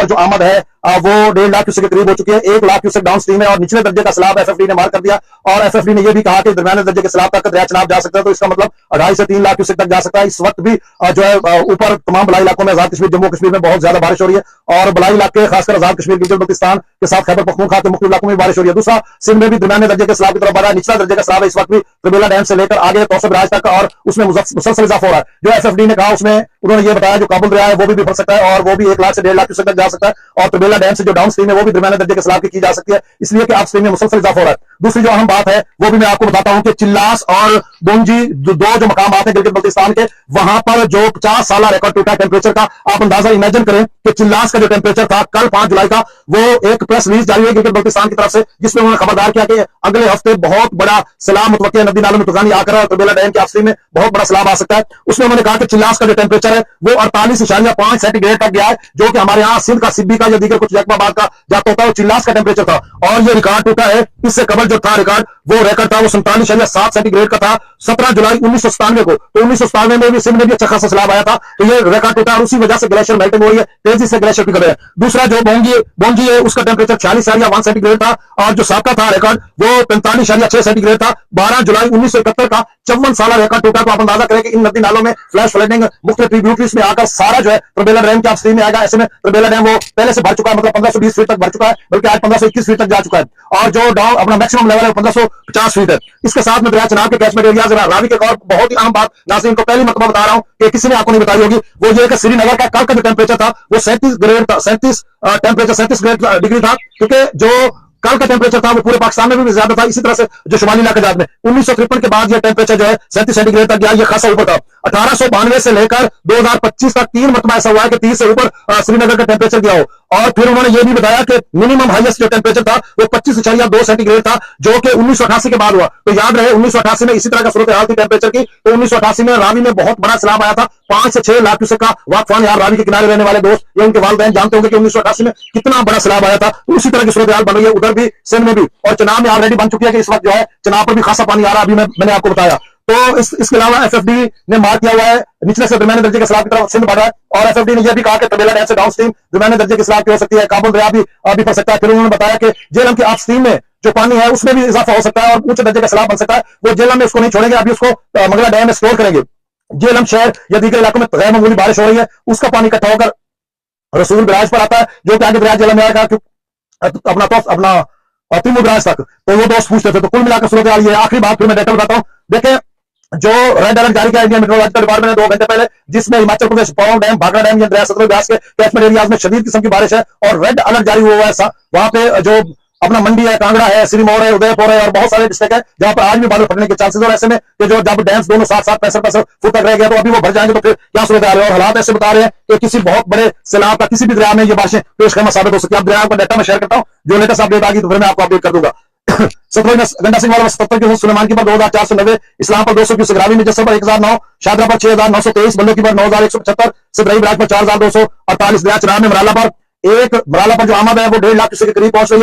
पर जो आमद है वो 1.5 लाख क्यूसेक के करीब हो चुकी है। 1 लाख क्यूसेक डाउन स्ट्रीम है और निचले दर्जे का सैलाब एफएफडी ने मार कर दिया। और एफएफडी ने यह भी कहा कि दरमियाने दर्जे के सैलाब तक दरिया चनाब जा सकता है, तो इसका मतलब 2.5 से 3 लाख क्यूसेक तक जा सकता है। इस वक्त भी जो है ऊपर तमाम बलाई इलाकों में, आजाद कश्मीर, जम्मू कश्मीर में बहुत ज्यादा बारिश हो रही है और बलाई इलाके खासकर आजाद कश्मीर, गिलगित बल्तिस्तान के साथ खैबर पख्तूनख्वा के मुख्य इलाकों में बारिश हो रही है। दूसरा, सिंध में भी दरमियाने दर्जे के सैलाब की तरफ बढ़ा है। निचला दर्जे का सैलाब इस वक्त भी त्रिबेला डैम से लेकर आगे तौसब राज तक और उसमें मुसलसल इजाफा हो रहा है। जो एफएफडी ने कहा उसमें उन्होंने ये बताया जो काबुल दरिया है वो भी भर सकता है और वो भी 1 लाख से 1.5 लाख क्यूसेक तक जा सकता है। और त्रिबेला डैम से जो डाउन स्ट्रीम है वो भी दरमियाने दर्जे के सैलाब की जा सकती है, इसलिए कि आप स्ट्रीम में मुसलसल इजाफा हो रहा है। दूसरी जो अहम बात है वो भी मैं आपको बताता हूं कि चिल्लास और बोंजी दो जो मकाम आते हैं गिलगित बल्तिस्तान के, वहां पर जो 50 साल रिकॉर्ड टूटा टेम्परेचर का, आप अंदाजा इमेजिन करें कि चिल्लास का जो टेम्परेचर था कल 5 जुलाई का, वो एक प्रेस रिलीज जारी हुई गिलगित बल्तिस्तान की तरफ से जिसमें उन्होंने खबरदार किया कि अगले हफ्ते बहुत बड़ा सैलाब मुतवक्किल नदी नालों में तूफानी आकर और त्रिबेला डैम के अपस्ट्रीम में बहुत बड़ा सैलाब आ सकता है। उसमें उन्होंने कहा कि चिल्लास का जो टेम्परेचर है वो 48.5 सेंटीग्रेड तक गया है, जो कि हमारे यहाँ सिंध का, सिब्बी का या दीगर कुछ जैकबाबाद का जाता होता है, वो चिल्लास का टेम्परेचर था। और ये रिकॉर्ड टूटा है, इससे कबल जो था रिकॉर्ड वो 47.7 सेंटीग्रेड का था 17 जुलाई 1997 को। तो 1997 में भी सिंध में भी अच्छा खासा सैलाब आया था, तो ये रिकॉर्ड टूटा और उसी वजह से ग्लेशियर मेल्टिंग हो रही है, तेजी से ग्लेशियर पिघल रहे हैं। दूसरा जो बोंगी है उसका टेम्परेचर 46.1 सेंटीग्रेड था और जो साका था रिकॉर्ड वो 45.6 सेंटीग्रेड था। 12 जुलाई 1971 का 54 साल रिकॉर्ड टूटा। तो आप अंदाजा करें कि इन नदी नालों में फ्लैश फ्लडिंग मुख्तलिफ ट्रिब्यूटरीज में आकर सारा जो है त्रिबेला डैम के अपस्ट्रीम में आएगा। ऐसे में त्रिबेला डैम वो पहले से भर चुका है, मतलब 1520 फीट तक भर चुका है, बल्कि आज 1521 फीट तक जा चुका है और जो डाउन अपना मैक्सिमम लेवल है 1550 फीट है। इसके साथ में दरिया चनाब के कैचमेंट एरिया रावी के और बहुत ही अहम बात नाज़रीन को पहली मरतबा बता रहा हूं कि किसी ने आपको नहीं बताई होगी, वो ये कि श्रीनगर का कल का जो टेम्परेचर था वो 37 ग्रेड था, 37 डिग्री था, क्योंकि जो कल का टेम्परेचर था वो पूरे पाकिस्तान में भी ज्यादा था। इसी तरह से जो शुमाली इलाके में 1953 के बाद ये टेम्परेचर जो है 37 सेंटीग्रेड तक गया, ये खासा ऊपर था। 1892 से लेकर 2025 तक 3 मरतबा ऐसा हुआ है कि 30 से ऊपर श्रीनगर का टेम्परेचर गया हो। और फिर उन्होंने ये भी बताया कि मिनिमम हाईएस्ट जो टेम्परेचर था वो 25.2 सेंटीग्रेड था, जो कि 1988 के बाद हुआ। तो याद रहे 1988 में इसी तरह का सूरत हाल थी टेम्परेचर की। तो 1988 में रावी में बहुत बड़ा सैलाब आया था, 5 से 6 लाख क्यूसेक का। वाकफान यार रावी के किनारे रहने वाले दोस्त या उनके वालिदैन जानते होंगे कि 1988 में कितना बड़ा सैलाब आया था। तो उसी तरह की सूरत हाल बन रही है उधर भी, सिंध में भी, और चनाब में ऑलरेडी बन चुकी है कि इस वक्त जो है चनाब पर भी खासा पानी आ रहा है, अभी मैंने आपको बताया। तो इसके अलावा एफएफडी ने मार्क किया हुआ है निचले से दरमियाने दर्जे के सैलाब की तरफ सिंध बढ़ रहा है। और एफएफडी ने यह भी कहा कि त्रिबेला डैम से डाउन स्ट्रीम दरमियाने दर्जे की सैलाब की हो सकती है, काबुल दरिया भी पड़ सकता है। फिर उन्होंने बताया कि जेहलम के अपस्ट्रीम में जो पानी है उसमें भी इजाफा हो सकता है और ऊंचे दर्जे का सैलाब बन सकता है। वो जेहलम में उसको नहीं छोड़ेंगे, अभी उसको मंगला डैम में स्टोर करेंगे। जेहलम शहर या दीगर इलाकों में गैर मामूली बारिश हो रही है, उसका पानी इकट्ठा होकर रसूल बराज पर आता है, जो कि आगे दरिया जेहलम में आएगा अपना तिमू बराज तक। तो वो दोस्त पूछते थे। तो कुल मिलाकर सूरत हाल ये। आखिरी बात फिर मैं डेटा बताता हूं। देखें, जो रेड अलर्ट जारी किया इंडियन मेट्रोलॉजिकल डिपार्टमेंट ने 2 घंटे पहले, जिसमें हिमाचल प्रदेश पौंग डैम, भाखड़ा डैम या दरिया सतलुज ब्यास के कैचमेंट एरियाज में शदीद किस्म की बारिश है और रेड अलर्ट जारी हुआ है। वहां पे जो अपना मंडी है, कांगड़ा है, सिरमौर है, उदयपुर है और बहुत सारे डिस्ट्रिक्ट है जहां पर आज भी बादल फटने के चांसेस। और ऐसे में कि जो जब डैम्स दोनों साथ 65 फुट तक रह गया तो अभी वो भर जाएंगे, तो फिर क्या सूरत हाल है। और हालात ऐसे बता रहे हैं कि किसी बहुत बड़े सैलाब का किसी भी दरिया में ये बारिशें पेशखमा साबित हो सकती है। अब दरिया का डेटा में शेयर करता हूं, जो लेटेस्ट अपडेट आ गई तो फिर मैं आपको अपडेट कर दूंगा। सतलुज गंडा सिंह वाला 77 की सुलेमान की पर 2490, इस्लाम पर 200 की रावी में जसर पर 1009, शादरा पर 6923, बल्लो की पर 9175, सिद्रई बराज पर 4248, दरिया चनाब में मराला पर जो आमद है वो 1.5 लाख के करीब पहुंच रही है।